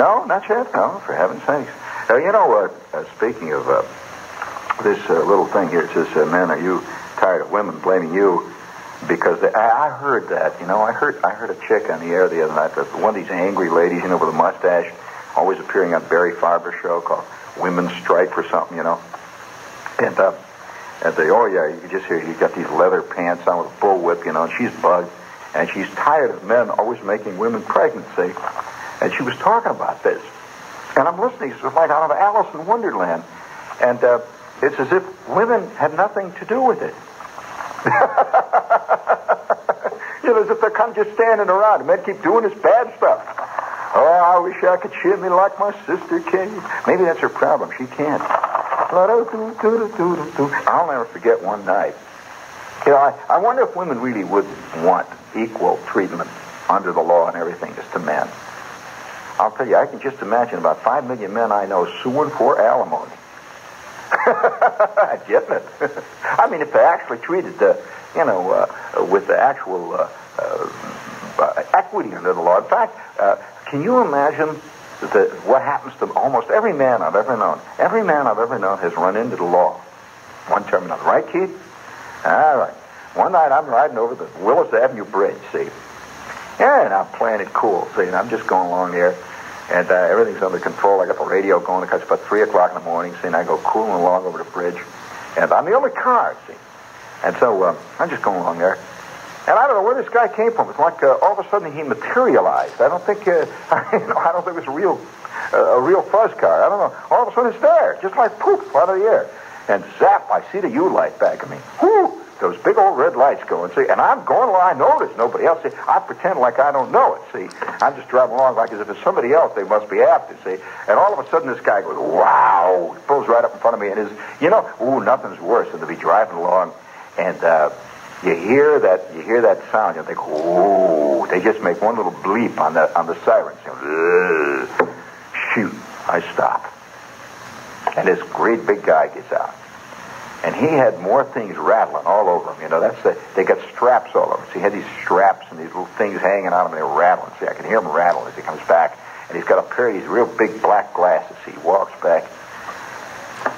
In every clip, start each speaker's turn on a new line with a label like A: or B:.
A: No, not yet. No, for heaven's sakes. Speaking of this little thing here, it says, men, are you tired of women blaming you? Because I heard that, I heard a chick on the air the other night, one of these angry ladies, with a mustache, always appearing on Barry Farber's show called Women's Strike or something, And oh yeah, you can just hear you got these leather pants on with a bullwhip, and she's bugged, and she's tired of men always making women pregnant, see? And she was talking about this. And I'm listening, it's like out of Alice in Wonderland. And it's as if women had nothing to do with it. As if they're kind of just standing around. The men keep doing this bad stuff. Oh, I wish I could shimmy like my sister can. Maybe that's her problem. She can't. I'll never forget one night. I wonder if women really would want equal treatment under the law and everything as to men. I'll tell you, I can just imagine about 5 million men I know suing for alimony. Getting it? I mean, if they actually treated with the actual equity under the law. In fact, can you imagine what happens to almost every man I've ever known? Every man I've ever known has run into the law. One term or another. Right, Keith? All right. One night I'm riding over the Willis Avenue Bridge, see? Yeah, and I'm playing it cool, see? And I'm just going along there. And everything's under control. I got the radio going. It's about 3 o'clock in the morning, see? And I go cooling along over the bridge. And I'm the only car, see? And so I'm just going along there. And I don't know where this guy came from. It's like all of a sudden he materialized. I don't think it was a real fuzz car. I don't know. All of a sudden it's there, just like poof, out of the air. And zap, I see the U-light back of me. Whoo! Those big old red lights going, see? And I'm going along. I know there's nobody else. See? I pretend like I don't know it, see? I'm just driving along like as if it's somebody else they must be after, see? And all of a sudden this guy goes, wow! He pulls right up in front of me and nothing's worse than to be driving along and you hear that sound. You think, oh, they just make one little bleep on the siren. Shoot, I stop. And this great big guy gets out. And he had more things rattling all over him. They got straps all over him. So he had these straps and these little things hanging on him and they were rattling. See, I can hear him rattle as he comes back. And he's got a pair of these real big black glasses. See, he walks back.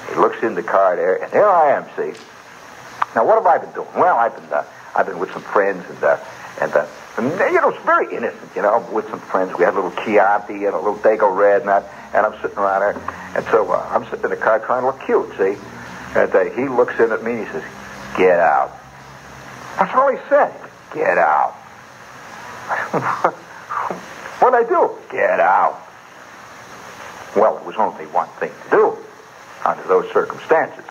A: He looks in the car there, and there I am, see. Now, what have I been doing? Well, I've been with some friends, and it's very innocent, with some friends. We had a little Chianti and a little Dago Red, and I'm sitting around there. And so I'm sitting in the car trying to look cute, see. And he looks in at me and he says, "Get out." That's all he said. Get out. What'd I do? Get out. Well, it was only one thing to do under those circumstances.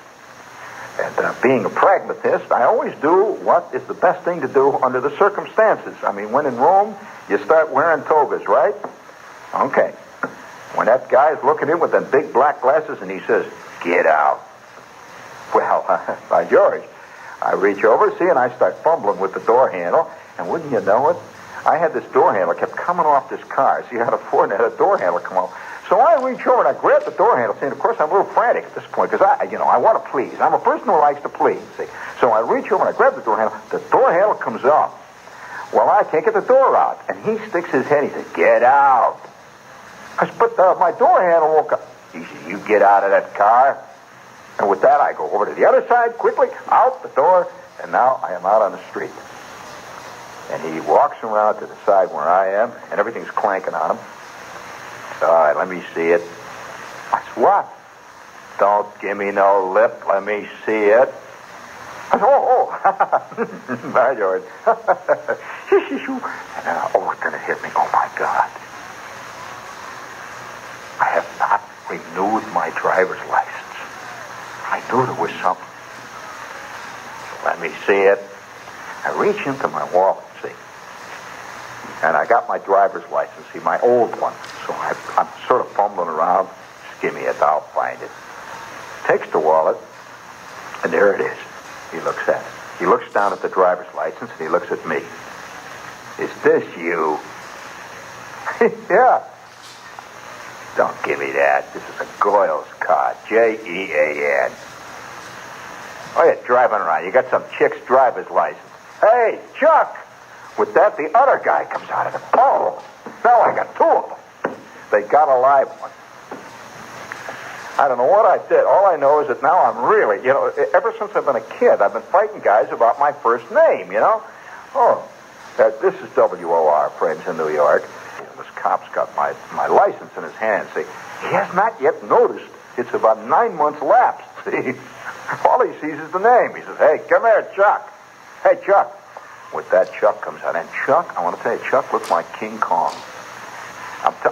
A: And being a pragmatist, I always do what is the best thing to do under the circumstances. I mean, when in Rome, you start wearing togas, right? Okay. When that guy's looking in with them big black glasses and he says, "Get out." Well, by George, I reach over, see, and I start fumbling with the door handle, and wouldn't you know it, I had this door handle kept coming off this car. See, I had a Ford and had a door handle come off. So I reach over and I grab the door handle, see, and of course I'm a little frantic at this point, because I want to please. I'm a person who likes to please, see. So I reach over and I grab the door handle. The door handle comes off. Well, I can't get the door out, and he sticks his head, he says, "Get out." I said, "But my door handle won't come." He says, "You get out of that car." And with that, I go over to the other side, quickly, out the door, and now I am out on the street. And he walks around to the side where I am, and everything's clanking on him. All right, let me see it. I said, "What?" "Don't give me no lip. Let me see it." I said, "Oh." By George. And then it hit me. Oh, my God. I have not renewed my driver's license. I knew there was something. So let me see it. I reach into my wallet, see. And I got my driver's license, see, my old one. So I'm sort of fumbling around. Just give me it, I'll find it. Takes the wallet, and there it is. He looks at it. He looks down at the driver's license, and he looks at me. "Is this you?" "Yeah." "Don't give me that. This is a Goyle's car. Jean. Oh, you're driving around. You got some chick's driver's license. Hey, Chuck!" With that, the other guy comes out of the pole. Now I got two of them. they got a live one. I don't know what I did. All I know is that now I'm really, ever since I've been a kid, I've been fighting guys about my first name, Oh, this is WOR, friends in New York. This cop's got my license in his hand. See, he has not yet noticed it's about 9 months lapsed. See, all he sees is the name. He says, "Hey, come here, Chuck. Hey, Chuck." With that, Chuck comes out. And Chuck, I want to tell you, Chuck looks like King Kong.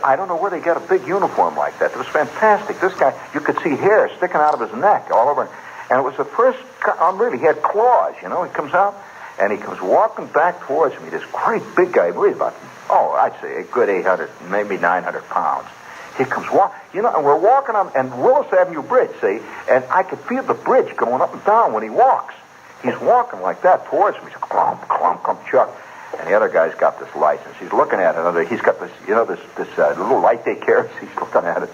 A: I don't know where they got a big uniform like that. It was fantastic. This guy, you could see hair sticking out of his neck all over. And it was the first, really, he had claws, He comes out, and he comes walking back towards me. This great big guy, weighs about, I'd say a good 800, maybe 900 pounds. He comes and we're walking on Willis Avenue Bridge, see, and I could feel the bridge going up and down when he walks. He's walking like that towards me. He's clump, clump, clump, Chuck. And the other guy's got this license. He's looking at it. He's got this, this little light they carry. He's looking at it.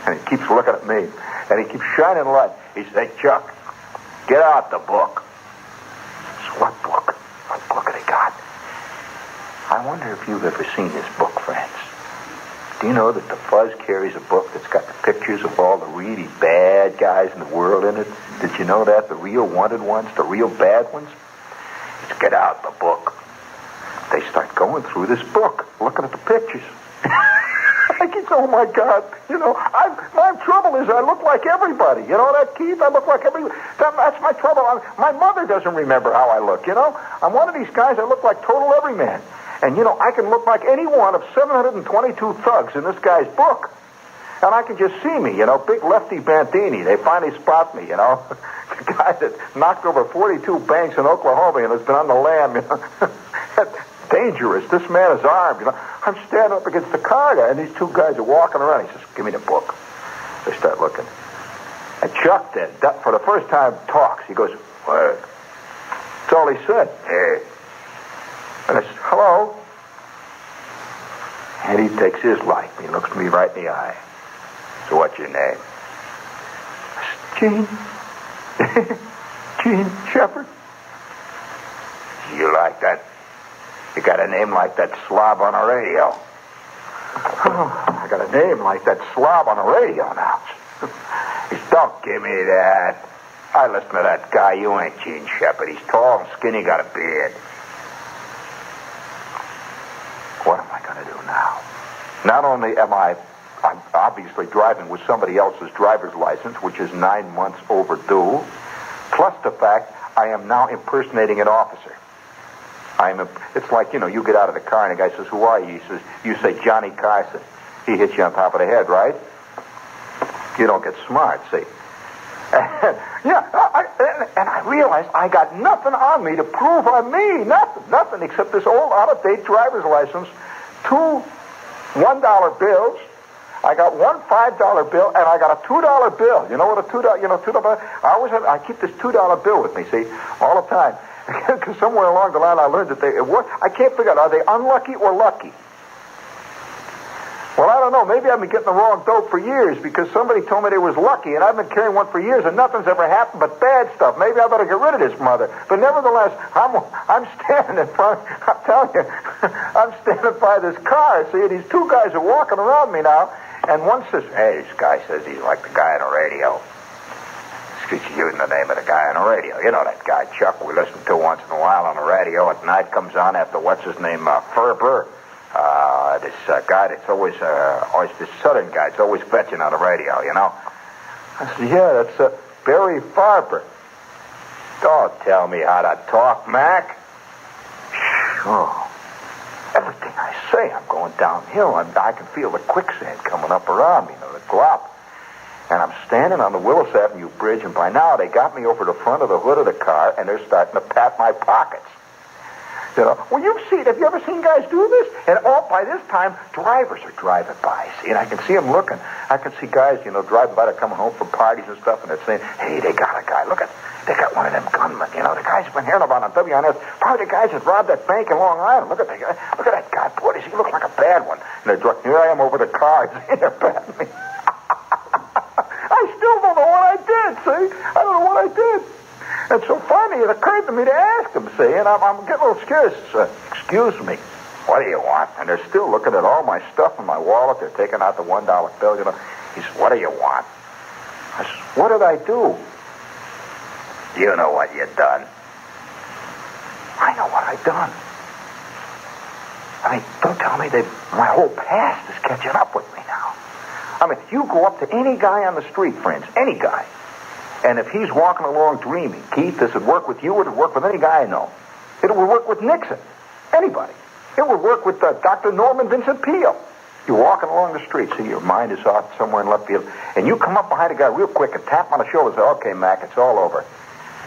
A: And he keeps looking at me. And he keeps shining light. He says, "Hey, Chuck, get out the book." So what book? What book have they got? I wonder if you've ever seen this book, friends. Do you know that the Fuzz carries a book that's got the pictures of all the really bad guys in the world in it? Did you know that? The real wanted ones, the real bad ones? It's "Get out the book." They start going through this book, looking at the pictures. I keep, oh my God, my trouble is I look like everybody. You know that, Keith? I look like everybody. That's my trouble. My mother doesn't remember how I look, I'm one of these guys, I look like total everyman. And, I can look like any one of 722 thugs in this guy's book. And I can just see me, big Lefty Bandini. They finally spot me, the guy that knocked over 42 banks in Oklahoma and has been on the lam, Dangerous. This man is armed, I'm standing up against the car, and these two guys are walking around. He says, "Give me the book." They start looking. And Chuck then, for the first time, talks. He goes, "What?" That's all he said. "Hey." And I said, "Hello." And he takes his light. He looks me right in the eye. "So what's your name?" I said, "Gene." "Gene Shepard." "You like that? You got a name like that slob on the radio." "Oh, I got a name like that slob on the radio now." He said, "Don't give me that. I listen to that guy. You ain't Gene Shepard. He's tall and skinny, got a beard." What am I going to do now? Not only I'm obviously driving with somebody else's driver's license, which is 9 months overdue, plus the fact I am now impersonating an officer. It's like, you get out of the car and the guy says, "Who are you?" He says, you say, "Johnny Carson." He hits you on top of the head, right? You don't get smart, see? And I realized I got nothing on me to prove on me. Nothing except this old out-of-date driver's license, 2 $1 bills. I got 1 $5 bill, and I got a $2 bill. You know what a $2, $2. I keep this $2 bill with me, see, all the time. Because somewhere along the line I learned that I can't figure out, are they unlucky or lucky? Well, I don't know. Maybe I've been getting the wrong dope for years because somebody told me they was lucky, and I've been carrying one for years, and nothing's ever happened but bad stuff. Maybe I better get rid of this mother. But nevertheless, I'm standing in front. I'm telling you, I'm standing by this car. See, these two guys are walking around me now, and one says, "Hey, this guy says he's like the guy on the radio." She's using the name of the guy on the radio. You know that guy, Chuck, we listen to once in a while on the radio. At night comes on after, what's his name, Ferber. This guy that's always this southern guy that's always fetching on the radio, I said, "Yeah, that's Barry Farber." "Don't tell me how to talk, Mac." Oh, everything I say, I'm going downhill. I can feel the quicksand coming up around me, the glop. And I'm standing on the Willis Avenue Bridge, and by now they got me over the front of the hood of the car, and they're starting to pat my pockets. Well, have you ever seen guys do this? And by this time, drivers are driving by, see, and I can see them looking. I can see guys, driving by, they're coming home from parties and stuff, and they're saying, "Hey, they got a guy. They got one of them gunmen. The guys have been hearing about on WNS. Probably the guys that robbed that bank in Long Island. Look at that guy. Boy, does he look like a bad one." And here I am over the car, and they're patting me. I still don't know what I did, see? I don't know what I did. And so finally it occurred to me to ask him, see, and I'm getting a little scared. "Excuse me, what do you want? And they're still looking at all my stuff in my wallet. They're taking out the $1 bill, you know. He says, what do you want? I said, what did I do? You know what you done. I know what I done. I mean, don't tell me that my whole past is catching up with me now. I mean, you go up to any guy on the street, friends, any guy, and if he's walking along dreaming, Keith, this would work with you, it would work with any guy I know. It would work with Nixon, anybody. It would work with Dr. Norman Vincent Peale. You're walking along the street, see, your mind is off somewhere in left field, and you come up behind a guy real quick and tap him on the shoulder and say, okay, Mac, it's all over.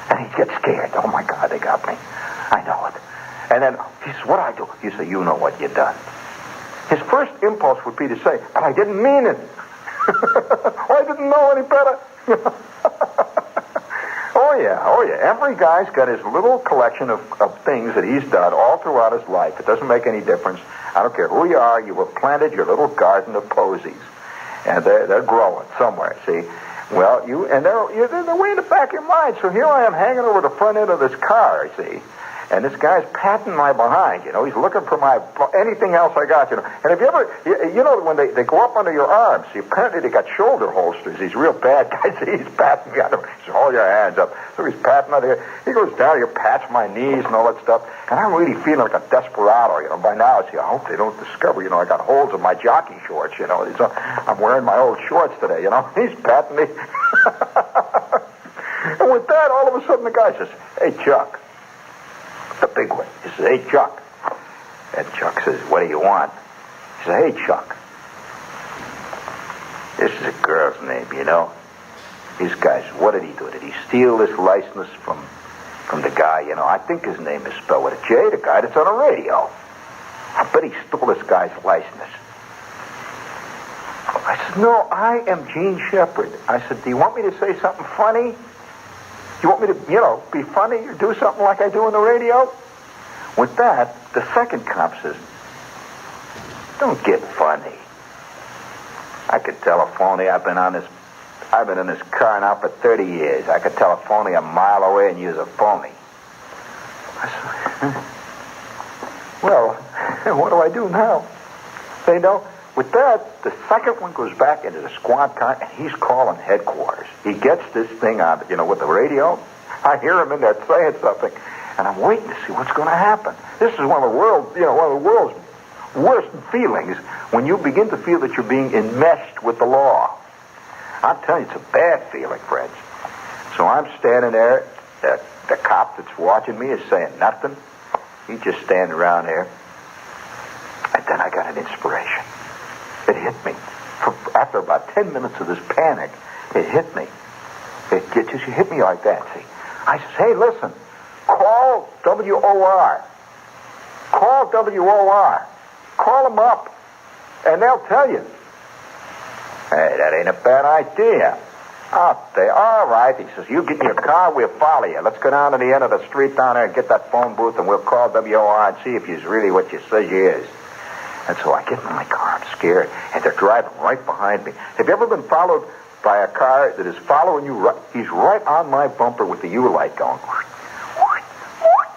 A: And he gets scared. Oh, my God, they got me. I know it. And then he says, what do I do? You say, you know what you done. His first impulse would be to say, but I didn't mean it. I didn't know any better. Oh, yeah. Every guy's got his little collection of things that he's done all throughout his life. It doesn't make any difference. I don't care who you are. You have planted your little garden of posies. And they're growing somewhere, see? Well, they're way in the back of your mind. So here I am hanging over the front end of this car, see? And this guy's patting my behind, you know. He's looking for anything else I got, you know. And have you ever, you know, when they go up under your arms, see, apparently they got shoulder holsters. These real bad guys, he's patting me on them. He says, hold your hands up. So he's patting under here. He goes down here, pats my knees and all that stuff. And I'm really feeling like a desperado, you know. By now, see, I hope they don't discover, you know, I got holes in my jockey shorts, you know. I'm wearing my old shorts today, you know. He's patting me. And with that, all of a sudden the guy says, hey, Chuck. The big one. He says, hey, Chuck. And Chuck says, what do you want? He says, hey, Chuck. This is a girl's name, you know. These guys, what did he do? Did he steal this license from the guy, you know? I think his name is spelled with a J, the guy that's on the radio. I bet he stole this guy's license. I said, no, I am Gene Shepard. I said, do you want me to say something funny? You want me to, you know, be funny or do something like I do on the radio? With that, the second cop says, don't get funny. I could tell a phony. I've been in this car now for 30 years. I could tell a phony a mile away and use a phony. I said, well, what do I do now? They know. With that, the second one goes back into the squad car, and he's calling headquarters. He gets this thing on, you know, with the radio. I hear him in there saying something, and I'm waiting to see what's going to happen. This is one of the world's worst feelings when you begin to feel that you're being enmeshed with the law. I'm telling you, it's a bad feeling, friends. So I'm standing there. The cop that's watching me is saying nothing. He's just standing around there. And then I got an inspiration. It hit me. After about 10 minutes of this panic, it hit me. It just hit me like that, see. I said, hey, listen, call WOR. Call WOR. Call them up, and they'll tell you. Hey, that ain't a bad idea. Out there, all right. He says, you get in your car, we'll follow you. Let's go down to the end of the street down there and get that phone booth, and we'll call WOR and see if he's really what you say he is. And so I get in my car, I'm scared, and they're driving right behind me. Have you ever been followed by a car that is following you? He's right on my bumper with the U light going.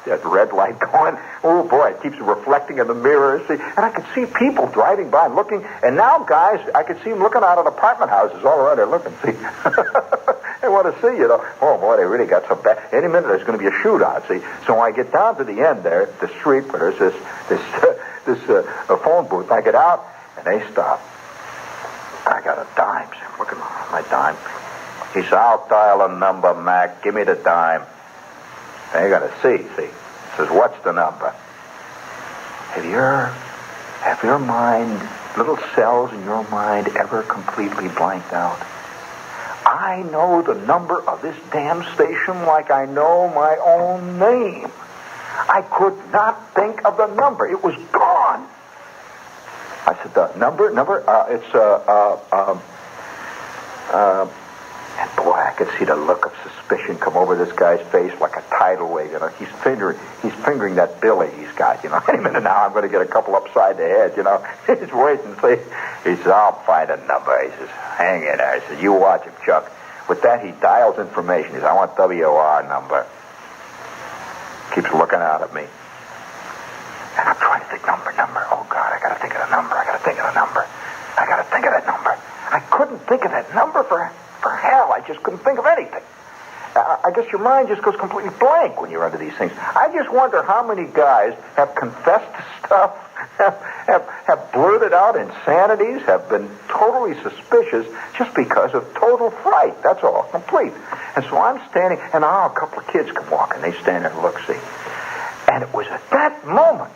A: That red light going. Oh, boy, it keeps reflecting in the mirror. See? And I could see people driving by and looking. And now, guys, I could see them looking out of apartment houses all around there looking. See? They want to see, you know. Oh, boy, they really got some bad. Any minute there's going to be a shootout, see. So I get down to the end there, the street where there's this phone booth. I get out, and they stop. I got a dime. See, I'm looking at my dime. He says, I'll dial a number, Mac. Give me the dime. And you got to see. He says, what's the number? Have your mind, little cells in your mind ever completely blanked out? I know the number of this damn station like I know my own name. I could not think of the number. It was gone. I said, the number, and boy, I could see the look of suspicion come over this guy's face like a tidal wave. You know, he's fingering that billy he's got. You know, any minute now I'm going to get a couple upside the head. You know, he's waiting. See, he says, I'll find a number. He says, hang in there. He says, you watch him, Chuck. With that, he dials information. He says, I want WOR number. Keeps looking out at me, and I'm trying to Number. Oh, God, I got to think of the number. I couldn't think of that number for hell. I just couldn't think of anything. I guess your mind just goes completely blank when you're under these things. I just wonder how many guys have confessed to stuff, have blurted out insanities, have been totally suspicious just because of total fright. That's all, complete. And so I'm standing, and a couple of kids come walking. They stand there and look, see. And it was at that moment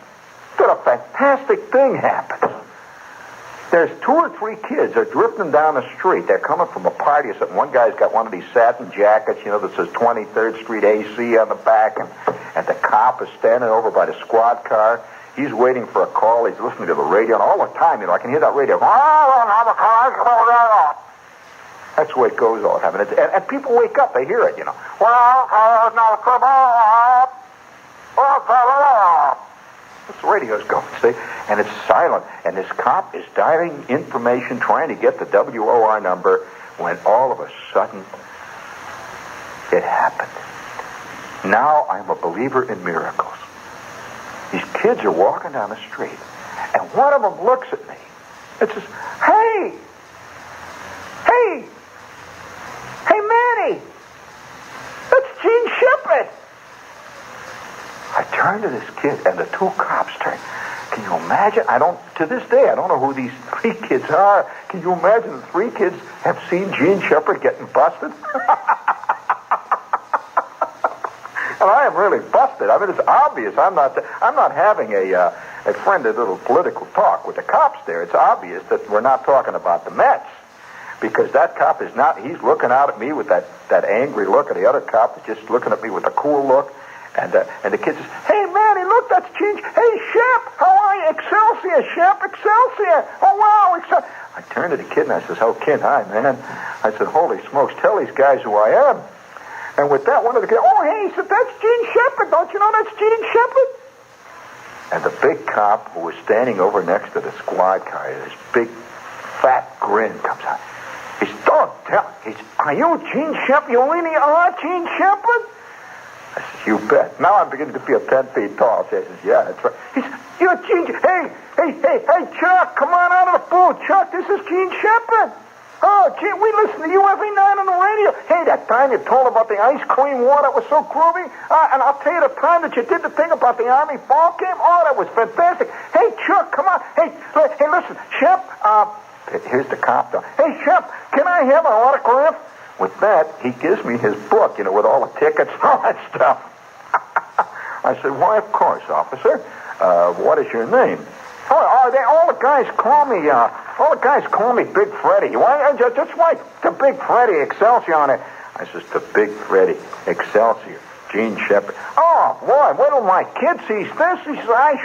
A: that a fantastic thing happened. There's 2 or 3 kids. They're drifting down the street. They're coming from a party or something. One guy's got one of these satin jackets, that says 23rd Street AC on the back, and the cop is standing over by the squad car. He's waiting for a call. He's listening to the radio, and all the time, I can hear that radio. That's the way it goes all the time. And people wake up. They hear it, The radio's going, see? And it's silent. And this cop is dialing information, trying to get the WOR number, when all of a sudden, it happened. Now I'm a believer in miracles. These kids are walking down the street, and one of them looks at me and says, Hey, Manny, that's Gene Shepard. I turn to this kid, and the 2 cops turn. Can you imagine? To this day, I don't know who these 3 kids are. Can you imagine the 3 kids have seen Gene Shepard getting busted? And I am really busted. I mean, it's obvious. I'm not having a friendly little political talk with the cops there. It's obvious that we're not talking about the Mets. Because that cop is not, he's looking out at me with that angry look, and the other cop is just looking at me with a cool look. And the kid says, Hey, Manny, look, that's Gene. Hey, Shep, how are you? Excelsior, Shep, Excelsior. Oh, wow, Excelsior. I turned to the kid and I says, Oh, kid, hi, man. I said, Holy smokes, tell these guys who I am. And with that, one of the kids, Oh, hey, he said, That's Gene Shepard. Don't you know that's Gene Shepard? And the big cop who was standing over next to the squad car, this big, fat grin comes out. He says, Don't tell. Are you Gene Shepard? You really are Gene Shepard? I says, You bet. Now I'm beginning to feel 10 feet tall. He says, Yeah, that's right. He says, You're Gene. Hey, Chuck, come on out of the booth. Chuck, this is Gene Shepard. Oh, gee, we listen to you every night on the radio. Hey, that time you told about the ice cream war, that was so groovy. And I'll tell you the time that you did the thing about the Army ball game. Oh, that was fantastic. Hey, Chuck, come on. Hey, listen, Shep, here's the cop though. Hey, Shep, can I have an autograph? With that, he gives me his book, with all the tickets and all that stuff. I said, Why, of course, officer. What is your name? All the guys call me Big Freddy. Why? Just write to Big Freddy Excelsior on it. I says, To Big Freddy Excelsior, Gene Shepard. Oh, boy, wait till my kid sees this. He says,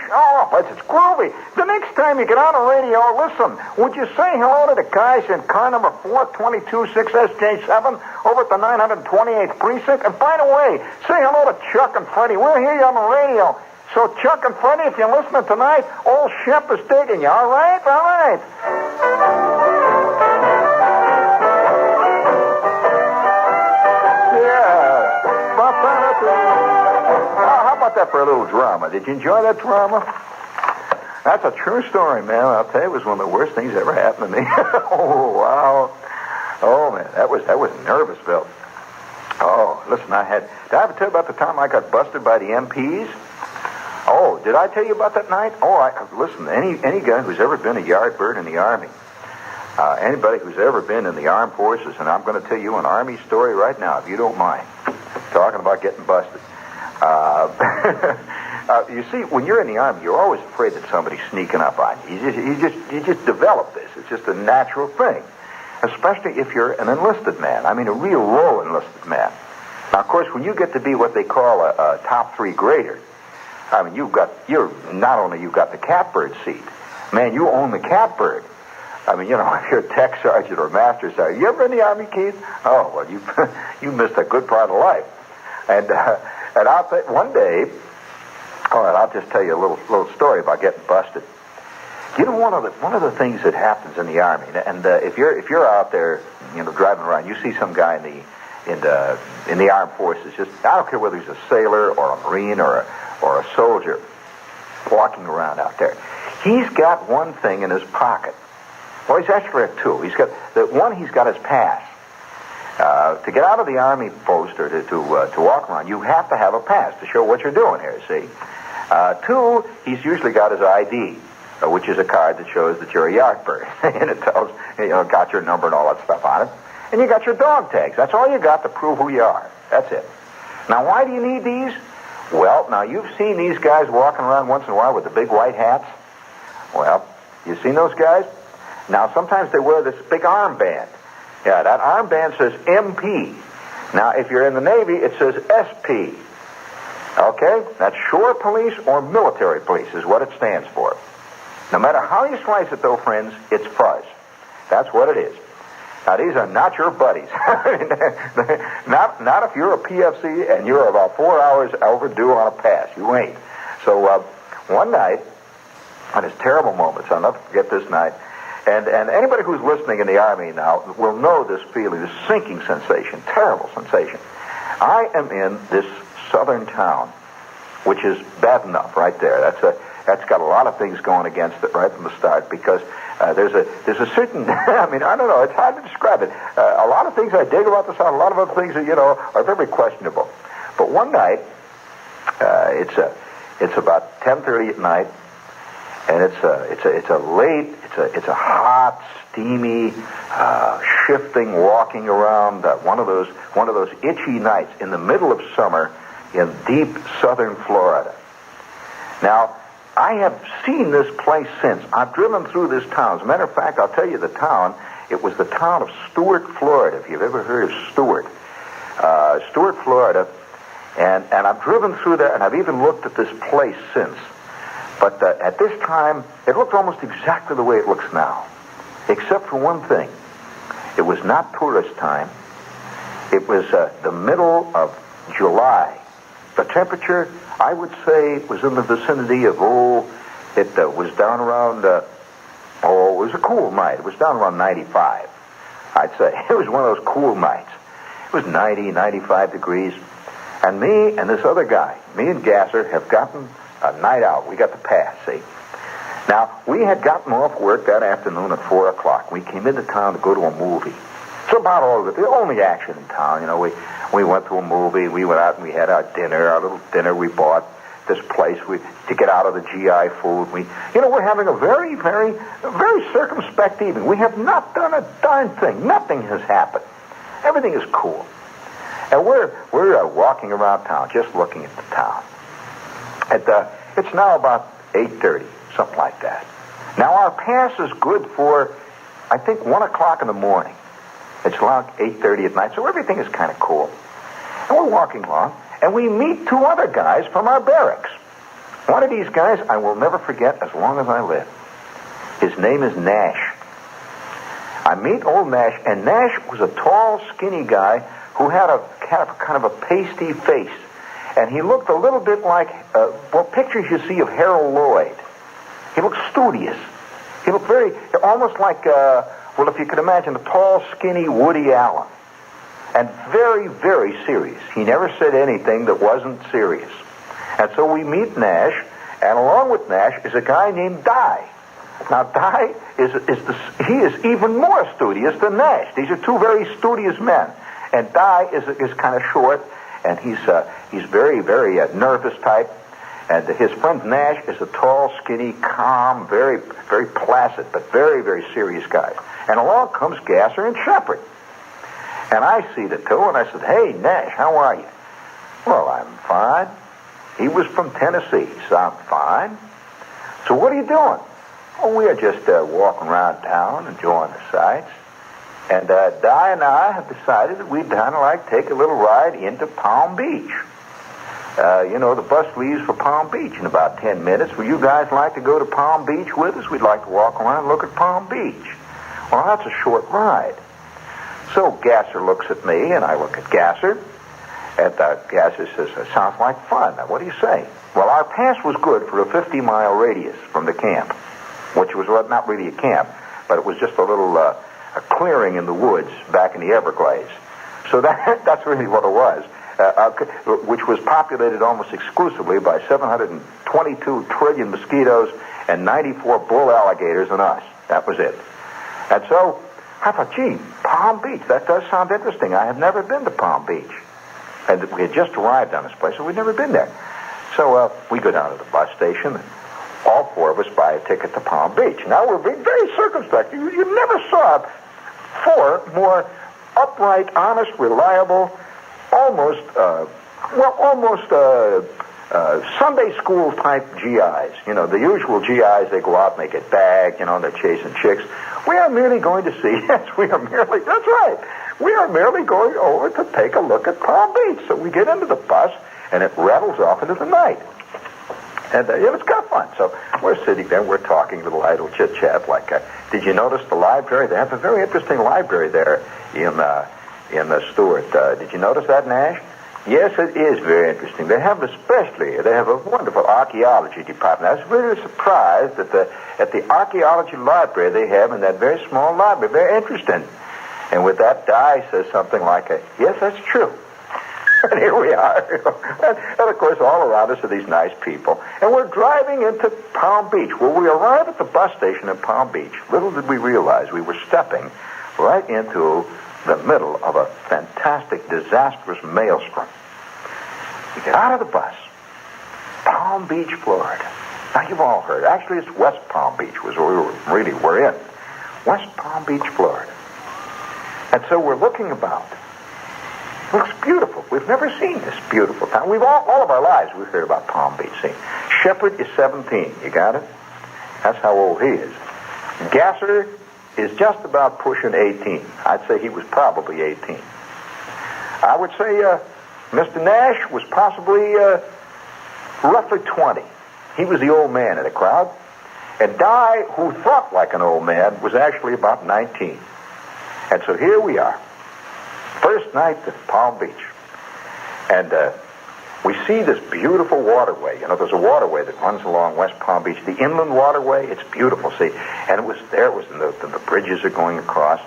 A: it's groovy. The next time you get on the radio, listen, would you say hello to the guys in car number 4226SJ7 over at the 928th precinct? And by the way, say hello to Chuck and Freddie. We'll hear you on the radio. So, Chuck and Freddie, if you're listening tonight, old Shep is digging you. All right? All right. Yeah. How about that for a little drama? Did you enjoy that drama? That's a true story, man. I'll tell you, it was one of the worst things that ever happened to me. Oh, wow. Oh, man, that was Nervousville. Oh, listen, did I ever tell you about the time I got busted by the MPs? Oh, did I tell you about that night? Listen, any guy who's ever been a yard bird in the Army, anybody who's ever been in the armed forces, and I'm going to tell you an Army story right now, if you don't mind, talking about getting busted. You see, when you're in the Army, you're always afraid that somebody's sneaking up on you. You just develop this. It's just a natural thing, especially if you're an enlisted man. I mean, a real low enlisted man. Now, of course, when you get to be what they call a top 3 grader, I mean, you've got the catbird seat. Man, you own the catbird. I mean, if you're a tech sergeant or a master sergeant, you ever in the Army, Keith? Oh, well, you missed a good part of life. And one day, all right, I'll just tell you a little story about getting busted. One of the things that happens in the Army, and if you're out there, driving around, you see some guy in the armed forces. Just, I don't care whether he's a sailor or a Marine or a soldier. walking around out there. He's got one thing in his pocket. Well, he's actually got two. He's got his pass. To get out of the Army post or to walk around, you have to have a pass to show what you're doing here, see? Two, he's usually got his ID, which is a card that shows that you're a Yardbird. And it tells, got your number and all that stuff on it. And you got your dog tags. That's all you got to prove who you are. That's it. Now, why do you need these? Well, now, you've seen these guys walking around once in a while with the big white hats. Well, you seen those guys? Now, sometimes they wear this big armband. Yeah, that armband says MP. Now, if you're in the Navy, it says SP. Okay? That's shore police or military police is what it stands for. No matter how you slice it, though, friends, it's fuzz. That's what it is. Now, these are not your buddies. not if you're a PFC and you're about 4 hours overdue on a pass. You ain't. So, one night, on his terrible moments, I'll never forget this night, and anybody who's listening in the Army now will know this feeling, this sinking sensation, terrible sensation. I am in this southern town, which is bad enough right there. That's got a lot of things going against it right from the start, because there's a certain, I mean, I don't know, it's hard to describe it. A lot of things I dig about the South, a lot of other things that, are very questionable. But one night, it's about 10:30 at night, and it's a hot, steamy, shifting, walking around one of those itchy nights in the middle of summer in deep southern Florida. Now, I have seen this place since. I've driven through this town. As a matter of fact, I'll tell you the town. It was the town of Stuart, Florida, if you've ever heard of Stuart. Stuart, Florida. And I've driven through there, and I've even looked at this place since. But at this time, it looked almost exactly the way it looks now, except for one thing. It was not tourist time. It was the middle of July. The temperature, I would say, was in the vicinity of, it was down around, it was a cool night. It was down around 95, I'd say. It was one of those cool nights. It was 90, 95 degrees. And me and this other guy, me and Gasser, have gotten a night out. We got the pass, see? Now, we had gotten off work that afternoon at 4 o'clock. We came into town to go to a movie. It's about all of it. The only action in town, we went to a movie. We went out and we had our little dinner we bought this place to get out of the GI food. We're having a very, very, very circumspect evening. We have not done a darn thing. Nothing has happened. Everything is cool. And we're walking around town, just looking at the town. It's now about 8:30, something like that. Now, our pass is good for, I think, 1 o'clock in the morning. It's around 8:30 at night, so everything is kind of cool. And we're walking along, and we meet two other guys from our barracks. One of these guys I will never forget as long as I live. His name is Nash. I meet old Nash, and Nash was a tall, skinny guy who had a kind of a pasty face. And he looked a little bit like, pictures you see of Harold Lloyd. He looked studious. He looked almost like, if you could imagine, a tall, skinny Woody Allen. And very, very serious. He never said anything that wasn't serious. And so we meet Nash, and along with Nash is a guy named Di. Now, Di he is even more studious than Nash. These are two very studious men. And Di is kind of short, and he's very, very nervous type. And his friend Nash is a tall, skinny, calm, very, very placid, but very, very serious guy. And along comes Gasser and Shepard. And I see the two, and I said, "Hey, Nash, how are you?" "Well, I'm fine." He was from Tennessee, so I'm fine. "So what are you doing?" "Oh, we are just walking around town, enjoying the sights. And Di and I have decided that we'd kind of like take a little ride into Palm Beach. The bus leaves for Palm Beach in about 10 minutes. Would you guys like to go to Palm Beach with us? We'd like to walk around and look at Palm Beach." "Well, that's a short ride." So Gasser looks at me, and I look at Gasser. And Gasser says, "Sounds like fun. Now, what do you say?" Well, our pass was good for a 50-mile radius from the camp, which was not really a camp, but it was just a little a clearing in the woods back in the Everglades. So that's really what it was. which was populated almost exclusively by 722 trillion mosquitoes and 94 bull alligators and us. That was it. And so I thought, gee, Palm Beach, that does sound interesting. I have never been to Palm Beach. And we had just arrived on this place, so we'd never been there. So we go down to the bus station, and all four of us buy a ticket to Palm Beach. Now, we're being very circumspect. You never saw four more upright, honest, reliable, almost Sunday school type GIs. You know, the usual GIs, they go out and they get bagged, you know, and they're chasing chicks. We are merely going to see, that's right. We are merely going over to take a look at Palm Beach. So we get into the bus, and it rattles off into the night. And it's kind of fun. So we're sitting there, we're talking, little idle chit-chat, like, did you notice the library? They have a very interesting library there in the Stewart. Did you notice that, Nash? Yes, it is very interesting. They have a wonderful archaeology department. I was really surprised at the archaeology library they have in that very small library. Very interesting. And with that, Di says something like, yes, that's true. And here we are. And of course, all around us are these nice people. And we're driving into Palm Beach. Well, we arrive at the bus station in Palm Beach. Little did we realize we were stepping right into the middle of a fantastic, disastrous maelstrom. We get out of the bus. Palm Beach, Florida. Now, you've all heard. Actually, it's West Palm Beach was where we were in. West Palm Beach, Florida. And so we're looking about. It looks beautiful. We've never seen this beautiful town. We've all of our lives we've heard about Palm Beach. See, Shepard is 17. You got it? That's how old he is. Gasser is just about pushing 18. I'd say he was probably 18. I would say Mr. Nash was possibly roughly 20. He was the old man in the crowd. And Di, who thought like an old man, was actually about 19. And so here we are. First night at Palm Beach. And we see this beautiful waterway. You know, there's a waterway that runs along West Palm Beach. The inland waterway, it's beautiful, see. And it was the bridges are going across.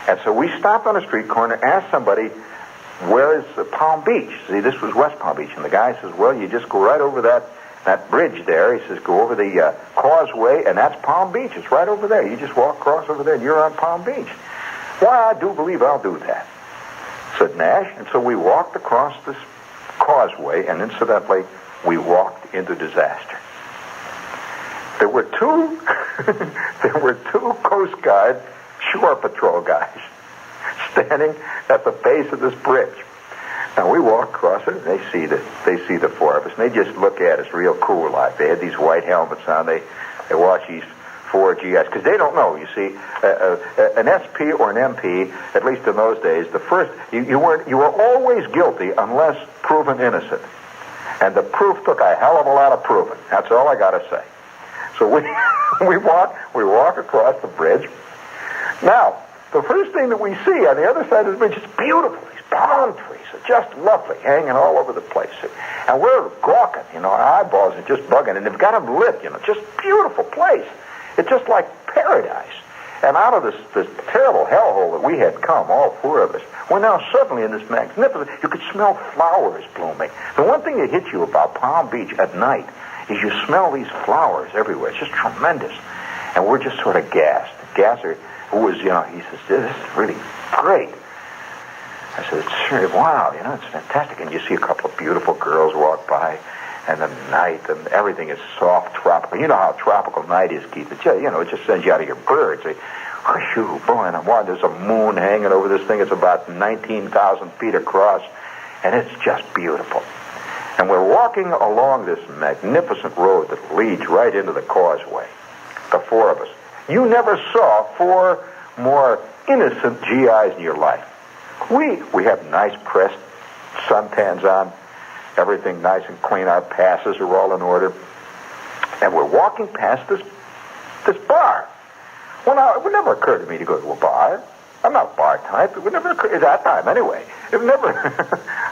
A: And so we stopped on a street corner, asked somebody, where is Palm Beach? See, this was West Palm Beach. And the guy says, well, you just go right over that bridge there. He says, go over the causeway, and that's Palm Beach. It's right over there. You just walk across over there, and you're on Palm Beach. Why, I do believe I'll do that, said Nash. And so we walked across this causeway, and incidentally, we walked into disaster. There were two Coast Guard shore patrol guys standing at the base of this bridge. Now we walk across it, and they see the four of us, and they just look at us real cool like. They had these white helmets on. They watch these four GIs, because they don't know, you see, an SP or an MP, at least in those days, you were always guilty unless proven innocent. And the proof took a hell of a lot of proving. That's all I got to say. So we walk across the bridge. Now, the first thing that we see on the other side of the bridge is beautiful. These palm trees are just lovely, hanging all over the place. And we're gawking, you know, our eyeballs are just bugging, and they've got them lit, you know, just beautiful place. It's just like paradise. And out of this terrible hellhole that we had come, all four of us, we're now suddenly in this magnificent, you could smell flowers blooming. The one thing that hits you about Palm Beach at night is you smell these flowers everywhere. It's just tremendous. And we're just sort of gassed. Gasser, who was, you know, he says, this is really great. I said, it's sure, wow, you know, it's fantastic. And you see a couple of beautiful girls walk by, and the night, and everything is soft, tropical. You know how tropical night is, Keith. It just sends you out of your birds. Whoosh, boy, and there's a moon hanging over this thing. It's about 19,000 feet across, and it's just beautiful. And we're walking along this magnificent road that leads right into the causeway, the four of us. You never saw four more innocent GIs in your life. We have nice pressed suntans on, everything nice and clean. Our passes are all in order. And we're walking past this bar. Well, now, it would never occur to me to go to a bar. I'm not a bar type. It would never occur at that time, anyway. It never.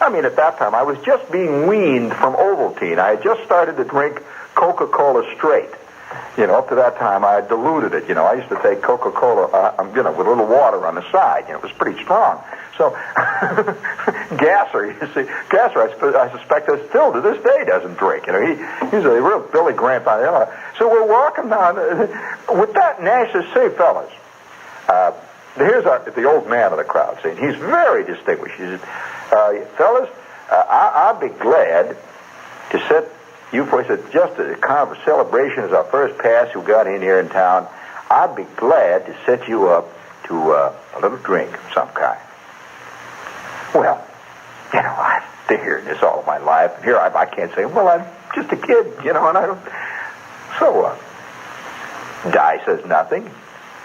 A: I mean, at that time, I was just being weaned from Ovaltine. I had just started to drink Coca-Cola straight. You know, up to that time, I diluted it. You know, I used to take Coca-Cola, with a little water on the side. You know, it was pretty strong. So So, Gasser, you see, Gasser, I suspect that still to this day doesn't drink. You know, he's a real Billy Graham. So we're walking down. With that, Nash says, "Say, fellas, here's the old man of the crowd saying, he's very distinguished. He says, fellas, I'll be glad to set you for," he said, "just a kind of a celebration as our first pass who got in here in town. I'd be glad to set you up to a little drink of some kind." Well, you know, I've been hearing this all of my life. Here I can't say, well, I'm just a kid, you know, and I don't. So, Di says nothing.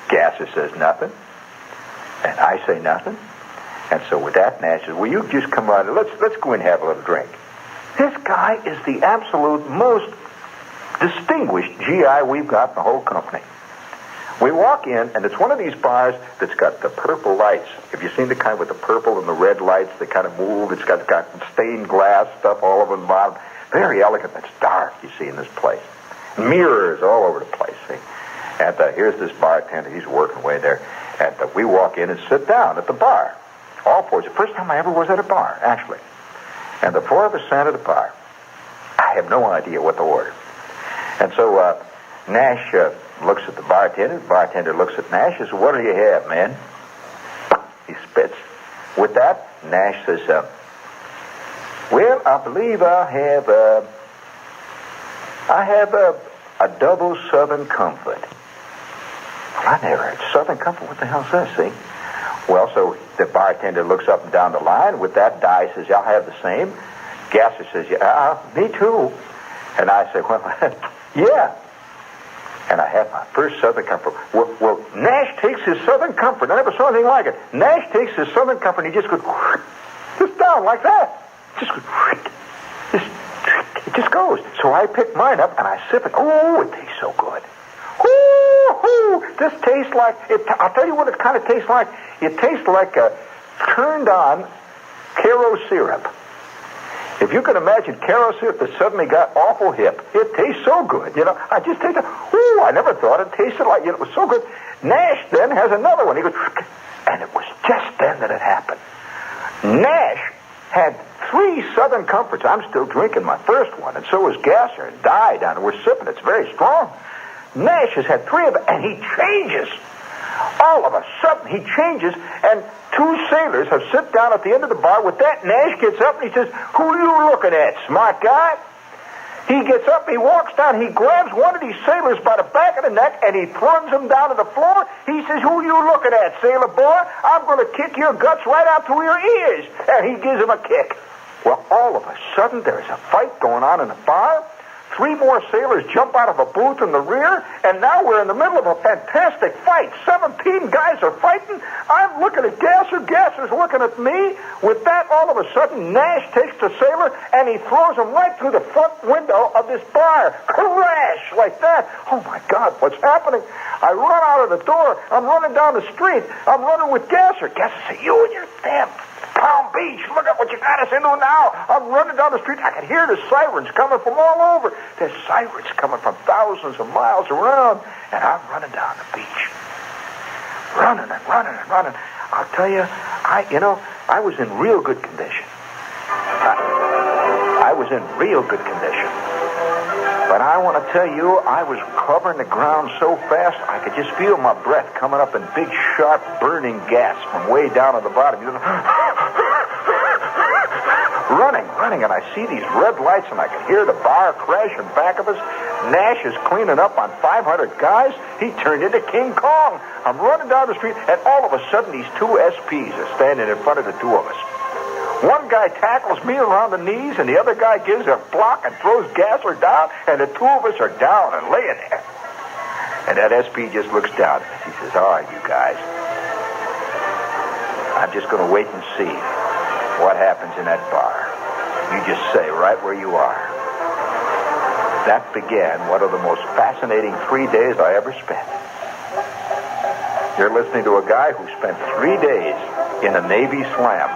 A: Gasser says nothing. And I say nothing. And so with that, Nash says, "Well, you just come on, let's go in and have a little drink." This guy is the absolute most distinguished GI we've got in the whole company. We walk in, and it's one of these bars that's got the purple lights. Have you seen the kind with the purple and the red lights that kind of move? It's got stained glass stuff all over the bottom. Very elegant. It's dark, you see, in this place. Mirrors all over the place, see? And here's this bartender. He's working away there. And we walk in and sit down at the bar. All four. It's the first time I ever was at a bar, actually. And the four of us sat at a bar. I have no idea what to order. And so Nash looks at the bartender. The bartender looks at Nash and says, "What do you have, man?" He spits. With that, Nash says, "Well, I believe I have a double Southern Comfort." Well, I never heard Southern Comfort. What the hell's that, see? Well, so the bartender looks up and down the line. With that, Di says, "I'll have the same." Gasser says, "Yeah, me too." And I say, "Well, yeah." And I have my first Southern Comfort. Well, Nash takes his Southern Comfort. I never saw anything like it. Nash takes his Southern Comfort and he just goes just down like that. Just goes it just goes. So I pick mine up and I sip it. Oh, it tastes so good. Ooh, this tastes like it. I'll tell you what it kind of tastes like. It tastes like a turned on Caro syrup. If you can imagine Caro syrup that suddenly got awful hip, it tastes so good. You know, I just tasted. Ooh, I never thought it tasted like. You know, it was so good. Nash then has another one. He goes, and it was just then that it happened. Nash had 3 Southern Comforts. I'm still drinking my first one, and so is Gasser and Di down. We're sipping. It's very strong. Nash has had 3 of them, and he changes. All of a sudden, he changes, and 2 sailors have sit down at the end of the bar. With that, Nash gets up and he says, "Who are you looking at, smart guy?" He gets up, he walks down, he grabs one of these sailors by the back of the neck, and he throws him down to the floor. He says, "Who are you looking at, sailor boy? I'm going to kick your guts right out through your ears." And he gives him a kick. Well, all of a sudden, there's a fight going on in the bar. 3 more sailors jump out of a booth in the rear, and now we're in the middle of a fantastic fight. 17 guys are fighting. I'm looking at Gasser. Gasser's looking at me. With that, all of a sudden, Nash takes the sailor, and he throws him right through the front window of this bar. Crash! Like that. Oh, my God, what's happening? I run out of the door. I'm running down the street. I'm running with Gasser. Gasser says, "You and your damn Palm Beach, look at what you got us into now." I'm running down the street. I can hear the sirens coming from all over. There's sirens coming from thousands of miles around, and I'm running down the beach. Running and running and running. I'll tell you, I was in real good condition. I was in real good condition. But I want to tell you, I was covering the ground so fast, I could just feel my breath coming up in big, sharp, burning gas from way down at the bottom. Running, and I see these red lights, and I can hear the bar crash in back of us. Nash is cleaning up on 500 guys. He turned into King Kong. I'm running down the street, and all of a sudden, these 2 SPs are standing in front of the 2 of us. One guy tackles me around the knees, and the other guy gives a block and throws Gasser down, and the 2 of us are down and laying there. And that SP just looks down at us. He says, "All right, you guys, I'm just going to wait and see what happens in that bar. You just say right where you are." That began one of the most fascinating 3 days I ever spent. You're listening to a guy who spent 3 days in a Navy slam.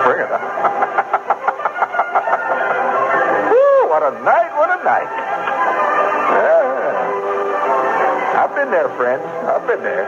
A: Bring it on. Woo, what a night, what a night. I've been there, friends. I've been there.